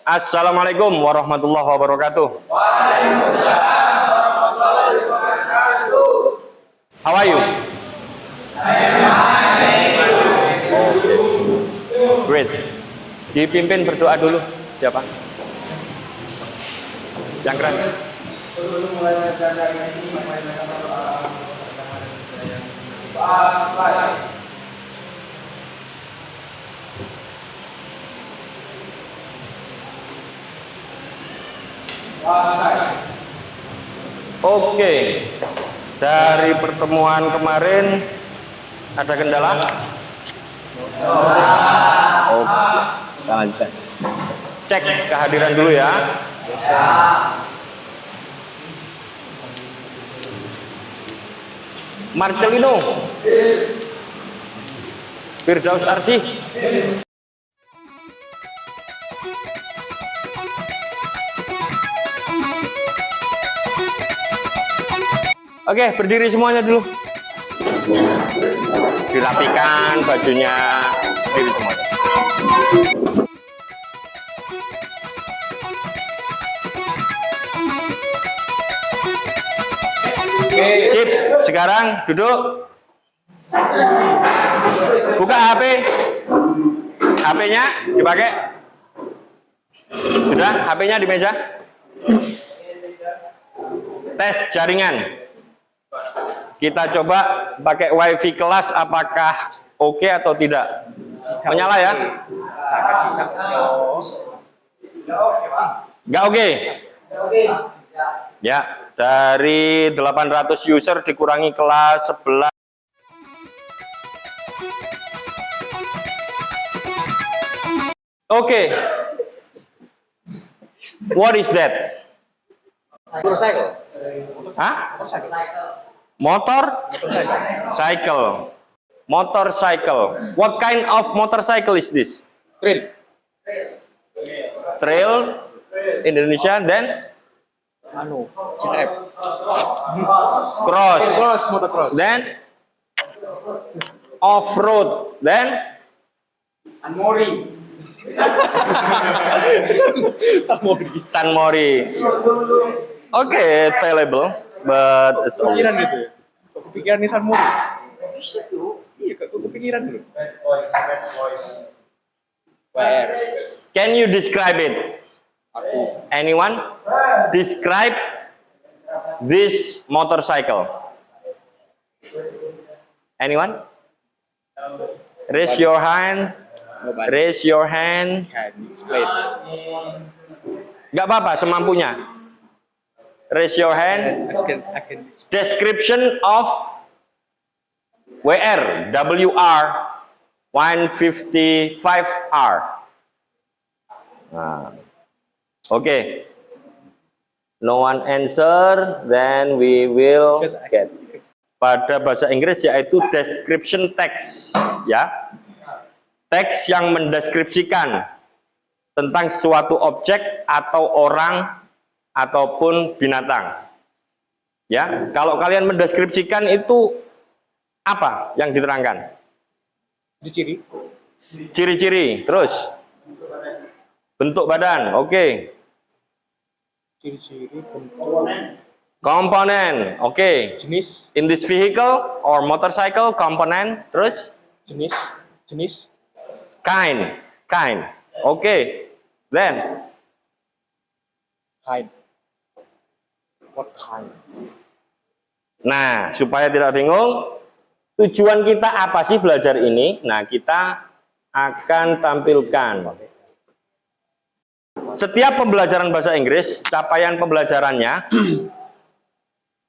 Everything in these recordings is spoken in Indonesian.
Assalamualaikum warahmatullahi wabarakatuh. How are you? Great. Dipimpin berdoa dulu. Siapa? Yang keras. Oke, dari pertemuan kemarin ada kendala? Oke, lanjutkan. Cek kehadiran dulu ya. Marcelino, Firdaus Arsy. Oke, berdiri semuanya dulu. Dirapikan bajunya, berdiri semuanya. Sip, sekarang duduk. Buka HP. HP-nya dipakai. Sudah, HP-nya di meja. Tes jaringan. Kita coba pakai WiFi kelas, apakah oke atau tidak? Menyala ya? Nggak oke? Ya, dari 800 user dikurangi kelas 11. Oke. What is that? Motorcycle. Hah? Motorcycle. Motorcycle. What kind of motorcycle is this? Trail Indonesia, then CF. cross, Motocross. then off-road, then San Mori. Okay, it's available, but it's Kepikiran always. gitu ya? Kok kepikiran nih Sanmu? Bisa tuh. Iya, kok kepikiran dulu. Where? Can you describe it? Aku. Anyone? Describe this motorcycle. Anyone? Raise your hand. Nobody Raise your hand. can explain. Gak apa-apa, semampunya. Raise your hand. I can explain. Description of WR 155R. Nah, oke. No one answer, then we will get. Pada bahasa Inggris yaitu description text, ya. Teks yang mendeskripsikan tentang suatu objek atau orang ataupun binatang. Ya, kalau kalian mendeskripsikan itu apa yang diterangkan? Ciri. Ciri-ciri, terus bentuk badan, oke. Ciri-ciri bentuk. Komponen, oke. Jenis. In this vehicle or motorcycle, komponen, terus Jenis. kind, oke. Then Kind. What kind? nah, supaya tidak bingung, tujuan kita apa sih belajar ini? Nah, kita akan tampilkan. Setiap pembelajaran bahasa Inggris, capaian pembelajarannya,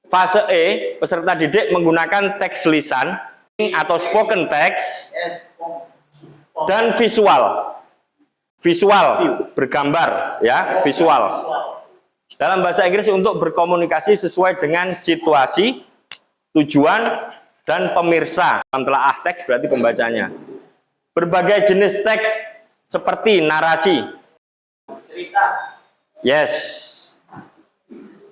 fase E, peserta didik menggunakan teks lisan atau spoken text dan visual. visual, bergambar, ya, visual. Dalam bahasa Inggris untuk berkomunikasi sesuai dengan situasi, tujuan, dan pemirsa. Dalam telaah teks berarti pembacanya. Berbagai jenis teks seperti narasi. Yes.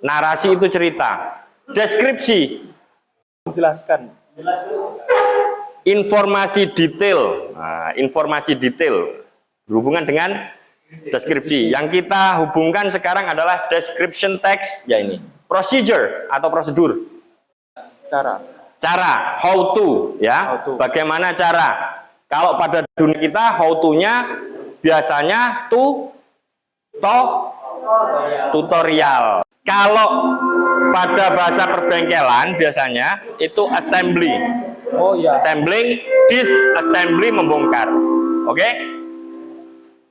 Narasi itu cerita. Deskripsi. Menjelaskan. Informasi detail. Nah, informasi detail berhubungan dengan deskripsi. Yang kita hubungkan sekarang adalah description text, ya ini. Procedure atau prosedur. Cara, how to, ya. How to. Bagaimana cara? Kalau pada dunia kita, how to-nya biasanya tutorial. Kalau pada bahasa perbengkelan biasanya itu assembly. Oh iya. Assembling, disassembly, membongkar. Oke?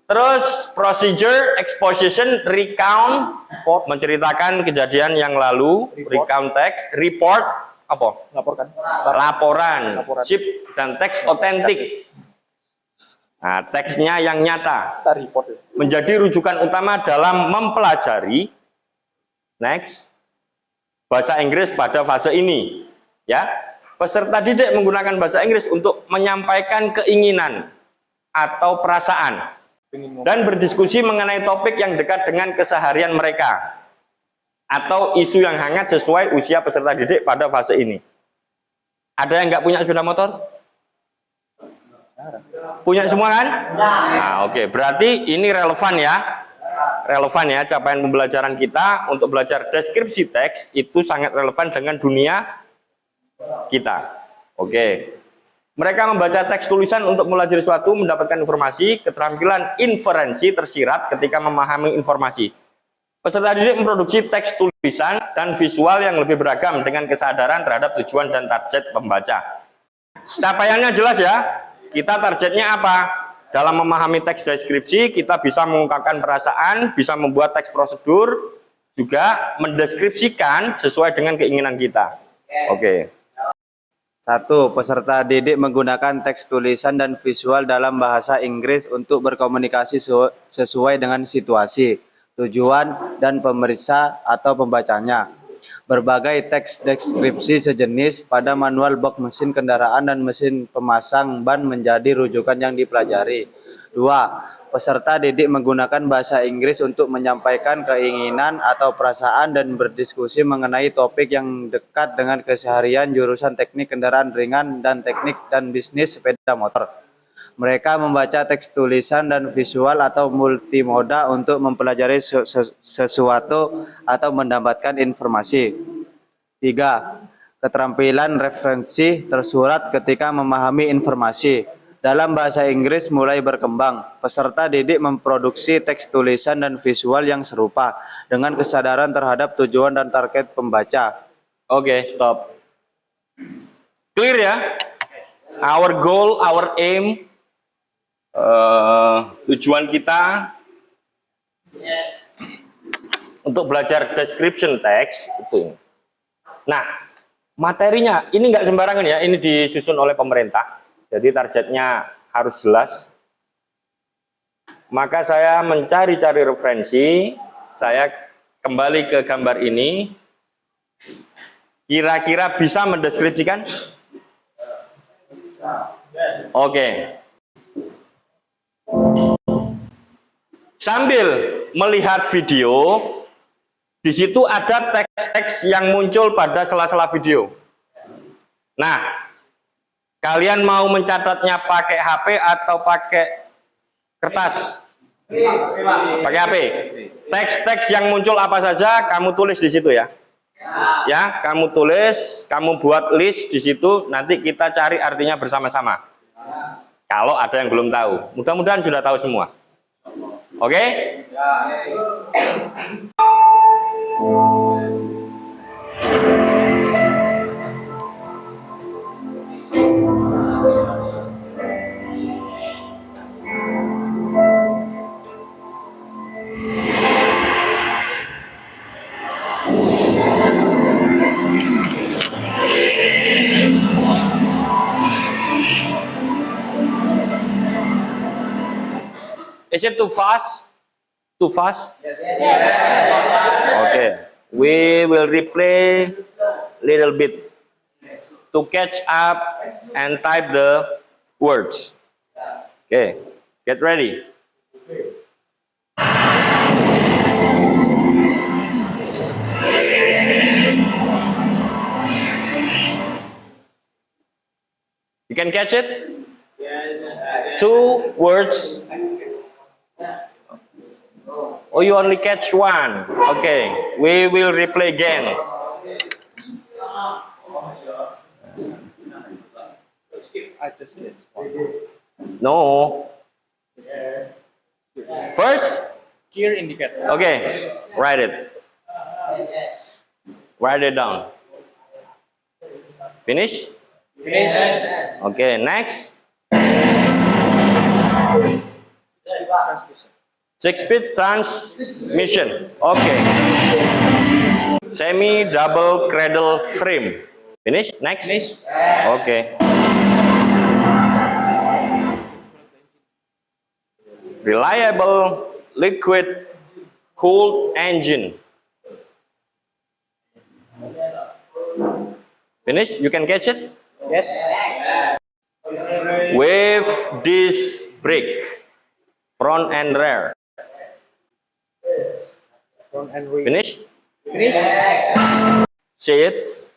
Terus procedure, exposition, recount, menceritakan kejadian yang lalu, recount text, report, apa? Laporan. Ship dan teks otentik. Nah, teksnya yang nyata. Menjadi rujukan utama dalam mempelajari bahasa Inggris pada fase ini. Ya, peserta didik menggunakan bahasa Inggris untuk menyampaikan keinginan atau perasaan dan berdiskusi mengenai topik yang dekat dengan keseharian mereka atau isu yang hangat sesuai usia peserta didik pada fase ini. Ada yang nggak punya sepeda motor? Punya semua kan? Nah, oke. Berarti ini relevan ya. Relevan ya, capaian pembelajaran kita untuk belajar deskripsi teks itu sangat relevan dengan dunia kita. Oke. Mereka membaca teks tulisan untuk mempelajari sesuatu, mendapatkan informasi, keterampilan inferensi tersirat ketika memahami informasi. Peserta didik memproduksi teks tulisan dan visual yang lebih beragam dengan kesadaran terhadap tujuan dan target pembaca. Capaiannya jelas ya. Kita targetnya apa? Dalam memahami teks deskripsi, kita bisa mengungkapkan perasaan, bisa membuat teks prosedur, juga mendeskripsikan sesuai dengan keinginan kita. Oke. 1. Peserta didik menggunakan teks tulisan dan visual dalam bahasa Inggris untuk berkomunikasi sesuai dengan situasi, tujuan, dan pemeriksa atau pembacanya. Berbagai teks deskripsi sejenis pada manual box mesin kendaraan dan mesin pemasang ban menjadi rujukan yang dipelajari. 2. Peserta didik menggunakan bahasa Inggris untuk menyampaikan keinginan atau perasaan dan berdiskusi mengenai topik yang dekat dengan keseharian jurusan teknik kendaraan ringan dan teknik dan bisnis sepeda motor. Mereka membaca teks tulisan dan visual atau multimoda untuk mempelajari sesuatu atau mendapatkan informasi. 3. Keterampilan referensi tersurat ketika memahami informasi. Dalam bahasa Inggris mulai berkembang, peserta didik memproduksi teks tulisan dan visual yang serupa dengan kesadaran terhadap tujuan dan target pembaca. Oke, stop. Clear ya? Our goal, our aim, tujuan kita untuk belajar description text itu. Nah, materinya ini nggak sembarangan ya, ini disusun oleh pemerintah. Jadi targetnya harus jelas. Maka saya mencari-cari referensi, saya kembali ke gambar ini. Kira-kira bisa mendeskripsikan? Oke. Sambil melihat video, di situ ada teks-teks yang muncul pada sela-sela video. Nah, kalian mau mencatatnya pakai HP atau pakai kertas? Pakai HP. Teks-teks yang muncul apa saja, kamu tulis di situ ya. Ya, kamu tulis, kamu buat list di situ, nanti kita cari artinya bersama-sama. Kalau ada yang belum tahu, mudah-mudahan sudah tahu semua. Oke? Is Is it too fast? Too fast? Okay. We will replay little bit to catch up and type the words. Okay. Get ready. You can catch it? 2 words. Oh, you only catch 1. Okay, we will replay again. I just did. No. First? Gear indicator. Okay, write it. Write it down. Finish? Finish. Okay, next. 6-speed transmission. Okay. Semi double cradle frame. Finish? Next. Finish. Okay. Reliable liquid cooled engine. Finish? You can catch it? Yes. Wave disc brake. Front and rear. Front and rear. Finish? Finish. Say it.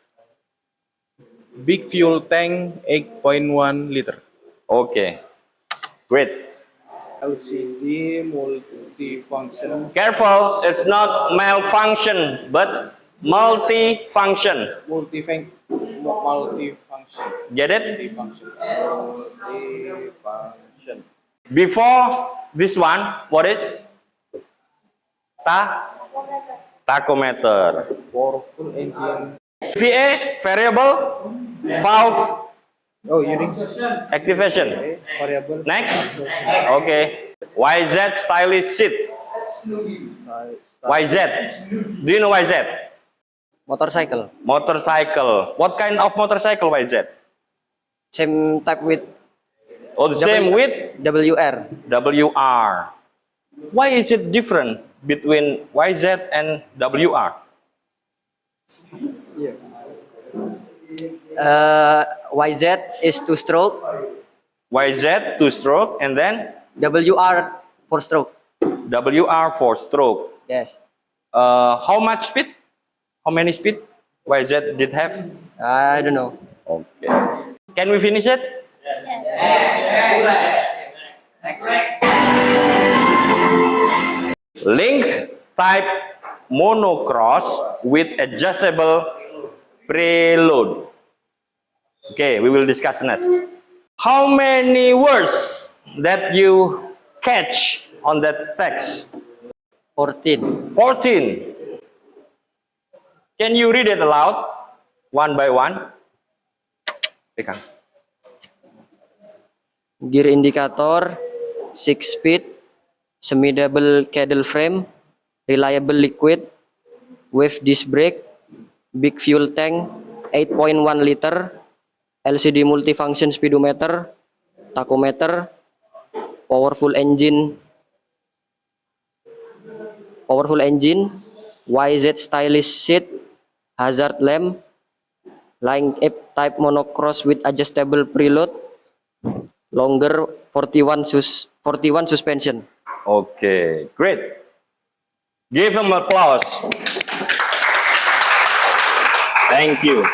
Big fuel tank 8.1 liter. Okay. Great. LCD multifunction. Careful, it's not malfunction, but multifunction. Multifunction. Get it? Multifunction. Multifunction. Before this one, what is? Tachometer. Powerful engine. VA, variable, valve, Oh, unit. activation. Okay. Variable. Next. Okay. YZ stylish seat. YZ. Do you know YZ? Motorcycle. Motorcycle. What kind of motorcycle YZ? Same type with Oh, the same with WR. WR. Why is it different between YZ and WR? YZ is 2-stroke. YZ 2-stroke and then WR 4-stroke. WR 4-stroke. Yes. How much speed? How many speed YZ did have? I don't know. Okay. Can we finish it? Linked type monocross with adjustable preload. Okay, we will discuss next. How many words that you catch on that text? 14. 14. Can you read it aloud, one by one? Pegang. Gear indicator, 6-speed, semi-double cradle frame, reliable liquid, wave disc brake, big fuel tank, 8.1 liter, LCD multifunction speedometer, tachometer, powerful engine, YZ stylish seat, hazard lamp, line app type monocross with adjustable preload, longer 41 suspension. Okay, great. Give him applause. Thank you.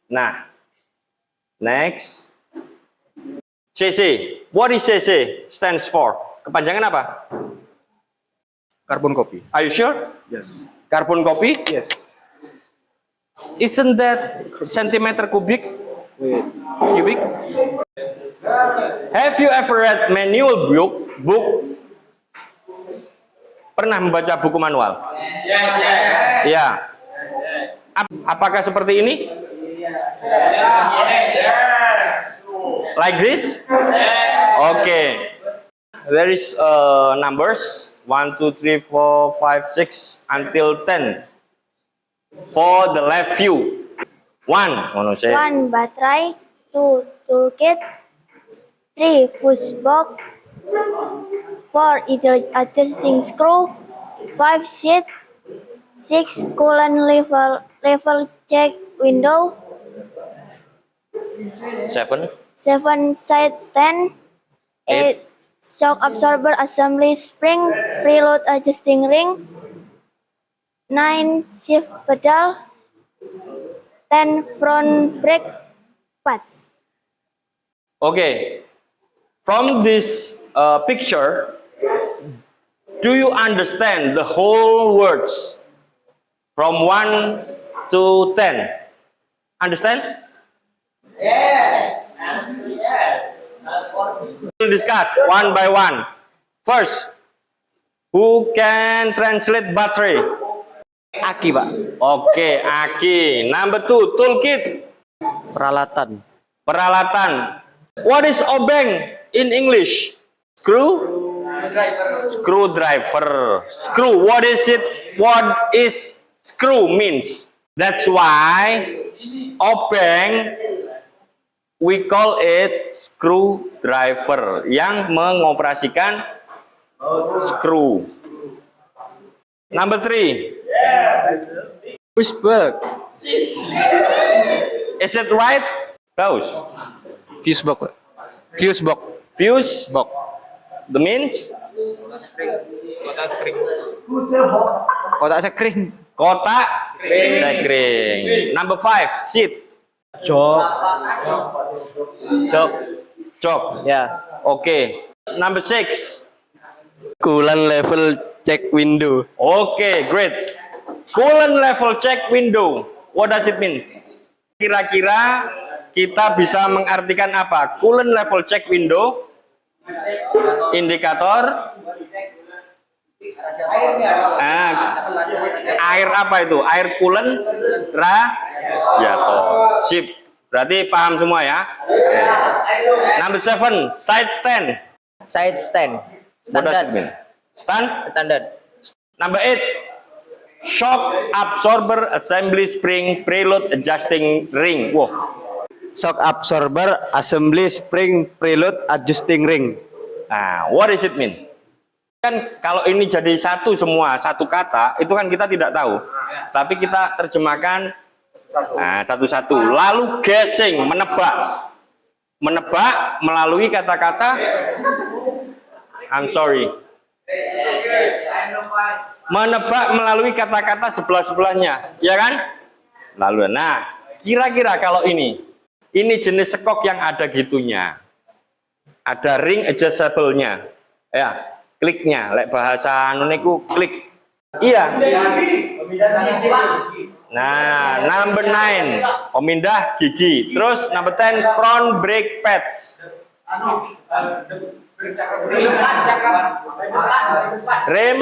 Nah, next. CC. What is CC stands for? Kepanjangan apa? Carbon copy. Are you sure? Yes. Carbon copy? Yes. Isn't that centimeter cubic? Wait. Cubic? Have you ever read manual book? Pernah membaca buku manual? Yes. Ya. Apakah seperti ini? Like this? Okay. There is numbers 1, 2, 3, 4, 5, 6 until 10 for the left view. 1, One baterai, 2. Toolkit. 3. Fuse box. 4. Either adjusting screw. 5. Seat. 6. Coolant level check window. 7. 7. Side stand. 8. Shock absorber assembly spring. Preload adjusting ring. 9. Shift pedal. 10. Front brake pads. Okay. From this picture, do you understand the whole words from 1 to 10? Understand? Yes. We'll discuss one by one. First, who can translate battery? Aki, Pak. Okay, Aki. Number 2, toolkit. Peralatan. Peralatan. What is obeng in English? Screwdriver. Screw. What is it? What is screw means? That's why obeng we call it screwdriver yang mengoperasikan screw. Number 3. Pushback. Is it right? Those. Fuse box, Pak. Fuse box. Fuse. Box. The means Kotak sekring. kotak sekring. Number 5. Seat. Jok. Jok. Ya. Okay. Number 6. Coolant level check window. Okay, great. Coolant level check window. What does it mean? Kira-kira kita bisa mengartikan apa? Coolant level check window, indikator, air apa itu? Air coolant radiator. Sip. Berarti paham semua ya? Number 7, side stand. Side stand. What does it mean? Stand. Standard. Number 8, shock absorber assembly spring preload adjusting ring. Wow. Shock absorber assembly spring preload adjusting ring. Nah, what does it mean? Kan kalau ini jadi satu semua, satu kata, itu kan kita tidak tahu. Tapi kita terjemahkan satu-satu. Lalu guessing, menebak. Menebak melalui kata-kata I'm sorry. Menebak melalui kata-kata sebelah-sebelahnya, ya kan? Lalu, nah, kira-kira kalau ini jenis sekok yang ada gitunya, ada ring adjustable-nya, ya, kliknya, lek bahasa nuniku klik, iya. Nah, number 9, pemindah gigi. Terus number 10, front brake pads. Rem,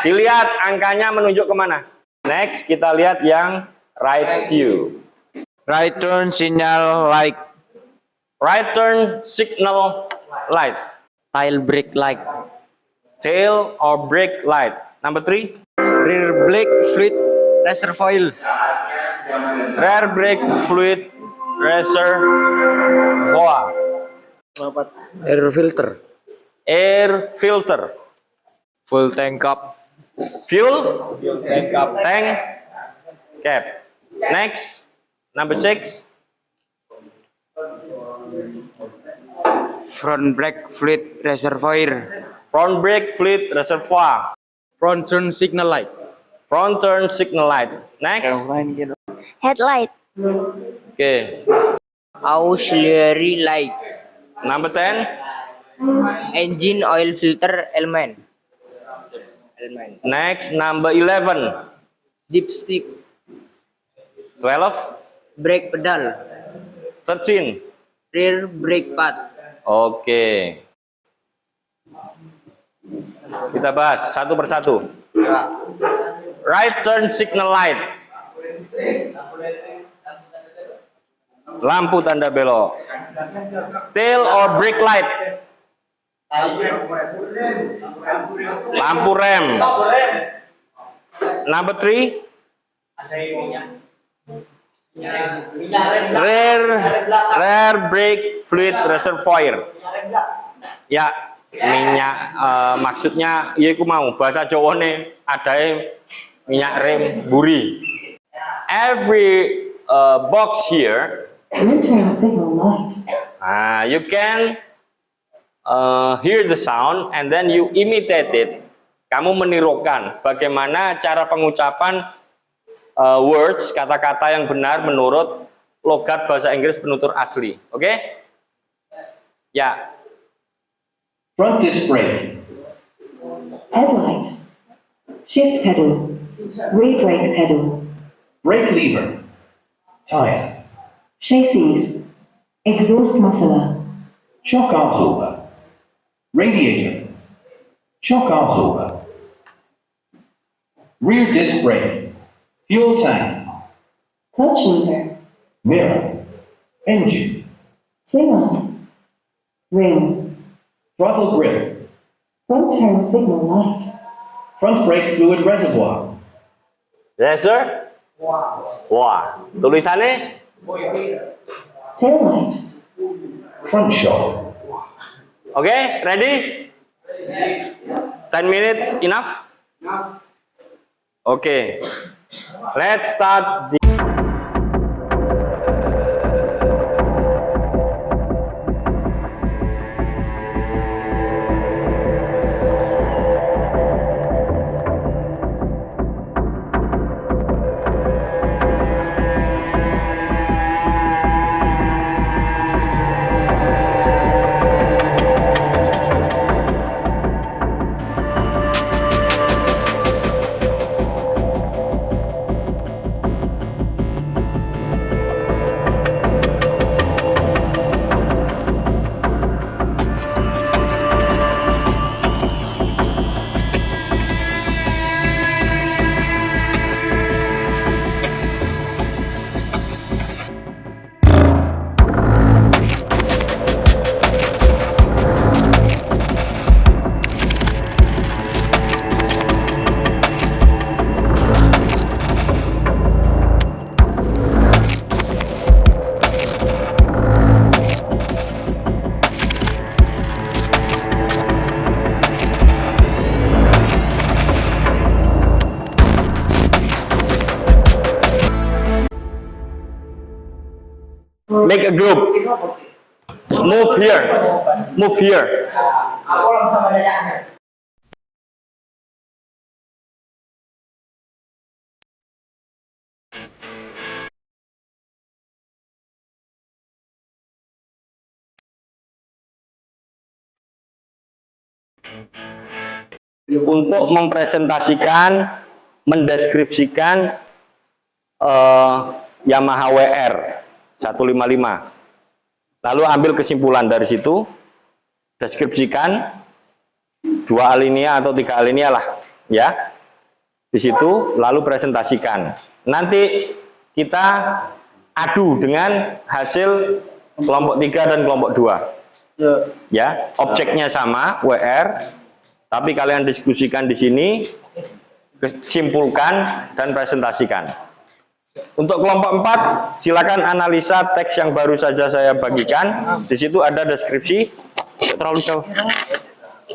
dilihat angkanya menunjuk kemana. Next, kita lihat yang right view. Right turn signal light. Right turn signal light. Tail brake light. Tail or brake light. Number 3, Rear brake fluid reservoir. rear brake fluid reservoir. Air filter. Air filter. Full tank up. Fuel tank cap. Next, number 6, Front brake fluid reservoir. front brake fluid reservoir. Front turn signal light. Front turn signal light. Next, Headlight. okay. Auxiliary light. Number 10, Engine oil filter element. next, number 11, Dipstick. 12, Brake pedal. 13. Rear brake pads. Oke. Kita bahas satu persatu. Right turn signal light. Lampu tanda belok. Tail or brake light. Lampu rem. Number 3. Rare break fluid reservoir. Ya, minyak maksudnya ya iku mau bahasa Jawane adae minyak rem buri. Every box here, Return signal light. you can hear the sound and then you imitate it. Kamu menirukan bagaimana cara pengucapan words, kata-kata yang benar menurut logat bahasa Inggris penutur asli. Oke? Ya. Front disc brake, Headlight. Shift pedal. Rear brake pedal. brake lever, tire, Chassis. Exhaust muffler. shock absorber, radiator, shock absorber, rear disc brake, fuel tank, Clutch lever. mirror, engine, Swing arm. Ring. throttle grip, Front turn signal light. front brake fluid reservoir, Yes, sir? Wah, tulisannya Tail light. front shock. oke, ready? 10 minutes enough? Oke. Let's start the make a group. Move here. Move here. Untuk mempresentasikan, mendeskripsikan Yamaha WR 155. Lalu ambil kesimpulan dari situ, deskripsikan 2 alinea atau 3 alinea lah, ya. Di situ lalu presentasikan. Nanti kita adu dengan hasil kelompok 3 dan kelompok 2. Ya, objeknya sama WR, tapi kalian diskusikan di sini, simpulkan dan presentasikan. Untuk kelompok 4, silakan analisa teks yang baru saja saya bagikan. Di situ ada deskripsi, terlalu jauh.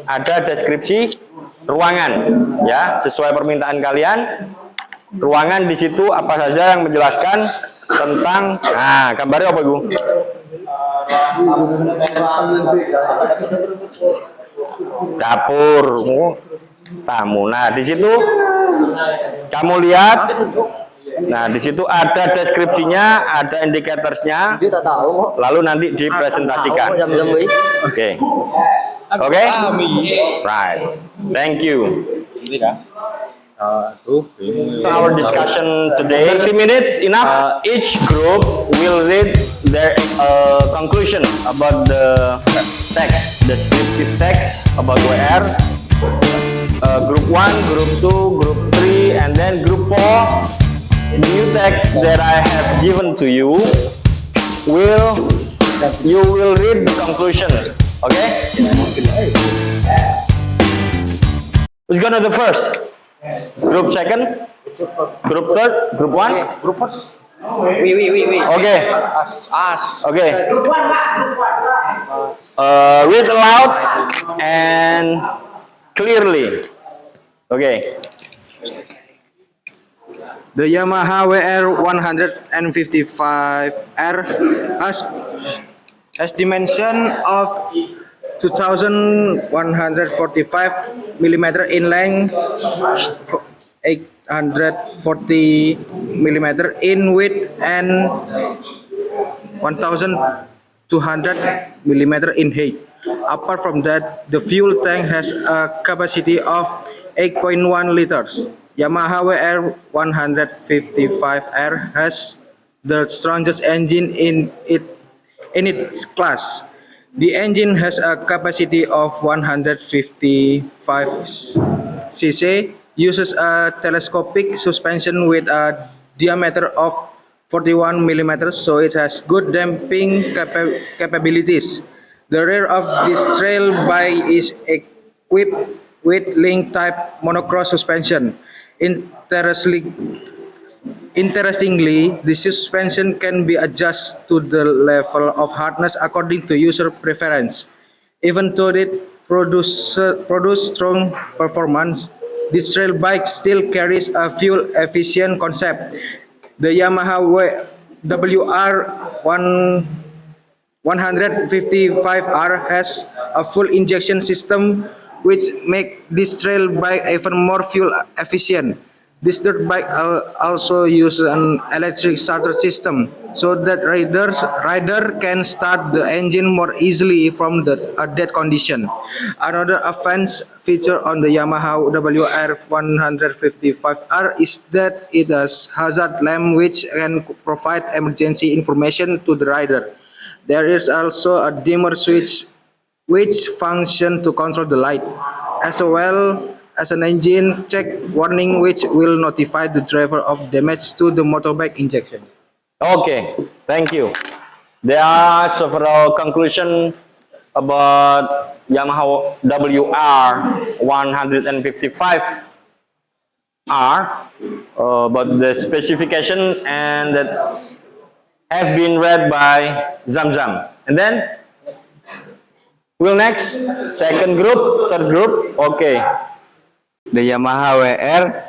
Ada deskripsi ruangan, ya, sesuai permintaan kalian. Ruangan di situ apa saja yang menjelaskan tentang, nah, gambarnya apa, Bu? Dapur, tamu. Nah, di situ kamu lihat. Nah, di situ ada deskripsinya, ada indikatorsnya. Lalu nanti dipresentasikan. Oke. Oke? Right. Thank you. Our discussion today, 30 minutes enough. Each group will read their conclusion about the text, descriptive text about WR. Group 1, Group 2, Group 3, and then Group 4. The new text that I have given to you you will read the conclusion. Okay? Who's gonna do first? Group second? Group third? Group 1? Group first. Wait. Okay. Us. Okay. Read aloud and clearly. Okay. The Yamaha WR155R has dimension of 2,145 millimeter in length, 840 millimeter in width, and 1,200 millimeter in height. Apart from that, the fuel tank has a capacity of 8.1 liters. Yamaha WR155R has the strongest engine in its class. The engine has a capacity of 155 cc, uses a telescopic suspension with a diameter of 41 millimeters, so it has good damping capabilities. The rear of this trail bike is equipped with link-type monocross suspension. Interestingly, the suspension can be adjusted to the level of hardness according to user preference. Even though it produce strong performance, this trail bike still carries a fuel-efficient concept. The Yamaha WR155R has a full injection system which make this trail bike even more fuel efficient. This dirt bike also uses an electric starter system so that rider can start the engine more easily from a dead condition. Another advanced feature on the Yamaha WR155R is that it has hazard lamp which can provide emergency information to the rider. There is also a dimmer switch which function to control the light, as well as an engine check warning which will notify the driver of damage to the motorbike injection. Okay, thank you. There are several conclusions about Yamaha WR155R about the specification and that have been read by Zamzam. And then we'll next second group, third group. Okay. The Yamaha WR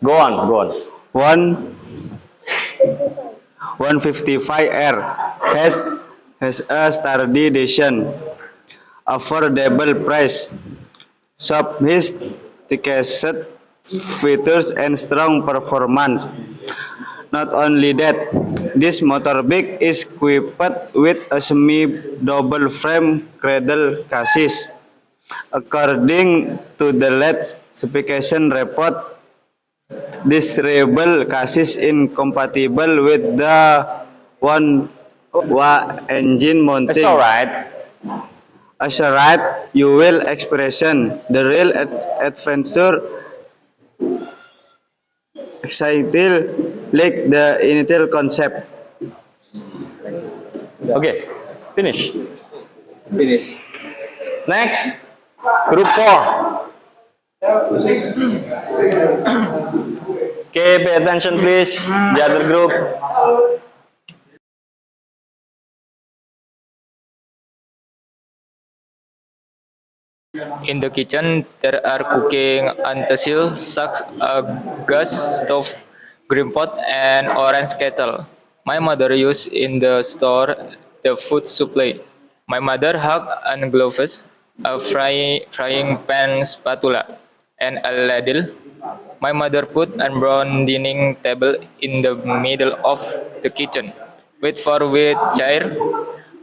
Go on. 155R has a sturdy design, affordable price, sophisticated features, and strong performance. Not only that, this motorbike is equipped with a semi-double frame cradle chassis. According to the latest specification report, this rebel chassis is compatible with the engine mounting. It's alright. As a ride, you will expression the real adventure exciting like the initial concept. Okay, finish. Finish. Next, group 4. Okay, pay attention please. The other group. In the kitchen, there are cooking utensils such as gas stove, green pot, and orange kettle. My mother used in the store the food supply. My mother had and gloves, a frying pan spatula, and a ladle. My mother put a brown dining table in the middle of the kitchen, with four wheat chair,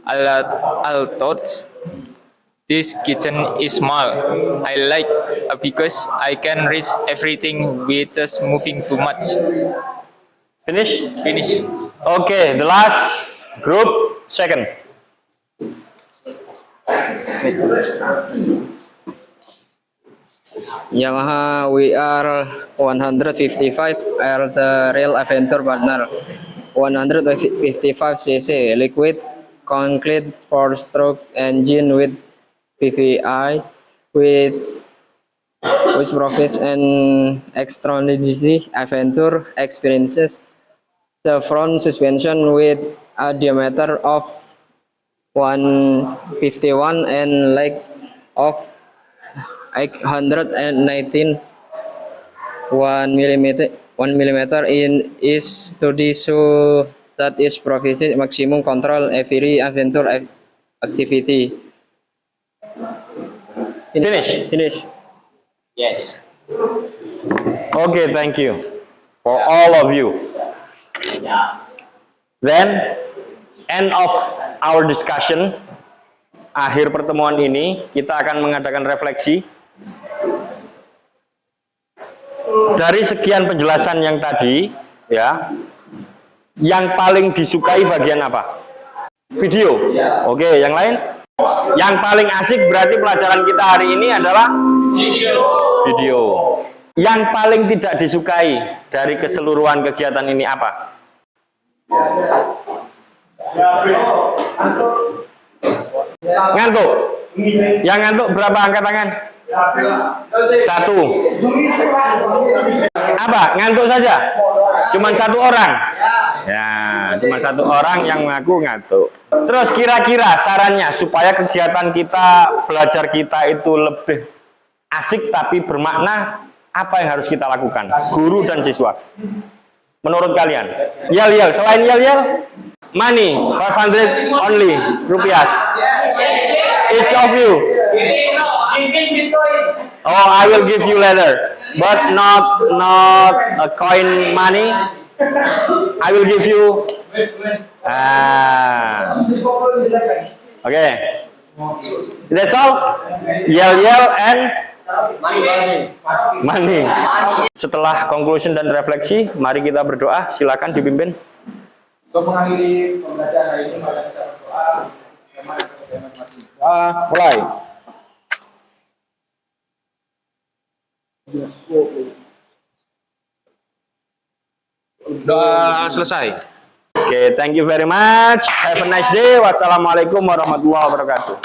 all thoughts. This kitchen is small. I like because I can reach everything without moving too much. Finish? Finish. Okay, the last group, second. Yamaha WR155R the Real Adventure Partner 155cc liquid concrete 4-stroke engine with PVI with which provides an extraordinary adventure experiences. The front suspension with a diameter of 151 and length of 819 1 millimeter in is study so that is provides maximum control every adventure activity. Finish. Yes. Okay, thank you for all of you. Then, end of our discussion. Akhir pertemuan ini, kita akan mengadakan refleksi. Dari sekian penjelasan yang tadi, ya, yang paling disukai bagian apa? Video. Oke, yang lain? Yang paling asik berarti pelajaran kita hari ini adalah video. Yang paling tidak disukai dari keseluruhan kegiatan ini apa? Ngantuk. Yang ngantuk berapa angkat tangan? 1. Apa? Ngantuk saja? Cuman 1 orang? Ya, cuma 1 orang yang mengaku ngantuk. Terus kira-kira sarannya supaya kegiatan kita, belajar kita itu lebih asik tapi bermakna, apa yang harus kita lakukan? Guru dan siswa. Menurut kalian? Yel, selain yel, money, 500 only, rupiah. Each of you. Oh, I will give you later, but not a coin money. I will give you. Okay. That's all. Yel and money. Setelah conclusion dan refleksi, mari kita berdoa. Silakan dipimpin. Untuk mengakhiri pembelajaran hari ini, mari kita berdoa. Mulai. Doa selesai. Okay, thank you very much. Have a nice day. Wassalamualaikum warahmatullahi wabarakatuh.